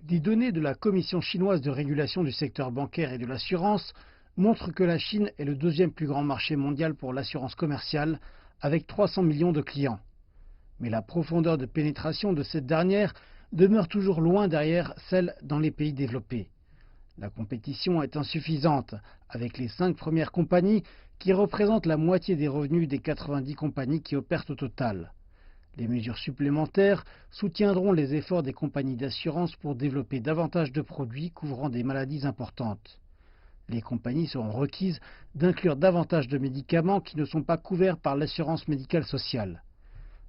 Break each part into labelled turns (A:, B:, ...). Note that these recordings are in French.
A: Des données de la Commission chinoise de régulation du secteur bancaire et de l'assurance montrent que la Chine est le deuxième plus grand marché mondial pour l'assurance commerciale, avec 300 millions de clients. Mais la profondeur de pénétration de cette dernière demeure toujours loin derrière celle dans les pays développés. La compétition est insuffisante, avec les 5 premières compagnies qui représentent la moitié des revenus des 90 compagnies qui opèrent au total. Les mesures supplémentaires soutiendront les efforts des compagnies d'assurance pour développer davantage de produits couvrant des maladies importantes. Les compagnies seront requises d'inclure davantage de médicaments qui ne sont pas couverts par l'assurance médicale sociale.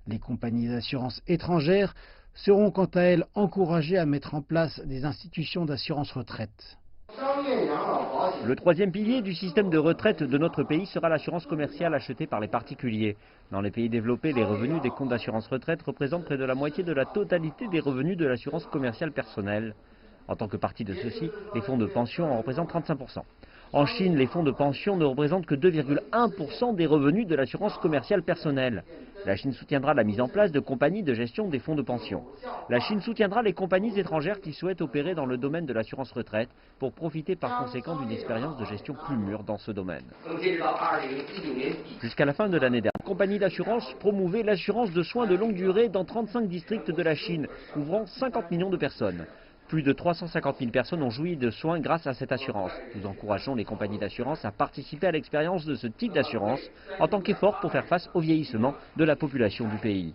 A: Les compagnies d'assurance étrangères seront quant à elles encouragées à mettre en place des institutions d'assurance retraite.
B: Le troisième pilier du système de retraite de notre pays sera l'assurance commerciale achetée par les particuliers. Dans les pays développés, les revenus des comptes d'assurance retraite représentent près de la moitié de la totalité des revenus de l'assurance commerciale personnelle. En tant que partie de ceux-ci, les fonds de pension en représentent 35%. En Chine, les fonds de pension ne représentent que 2,1% des revenus de l'assurance commerciale personnelle. La Chine soutiendra la mise en place de compagnies de gestion des fonds de pension. La Chine soutiendra les compagnies étrangères qui souhaitent opérer dans le domaine de l'assurance retraite pour profiter par conséquent d'une expérience de gestion plus mûre dans ce domaine. Jusqu'à la fin de l'année dernière, la compagnie d'assurance promouvait l'assurance de soins de longue durée dans 35 districts de la Chine, couvrant 50 millions de personnes. Plus de 350 000 personnes ont joui de soins grâce à cette assurance. Nous encourageons les compagnies d'assurance à participer à l'expérience de ce type d'assurance en tant qu'effort pour faire face au vieillissement de la population du pays.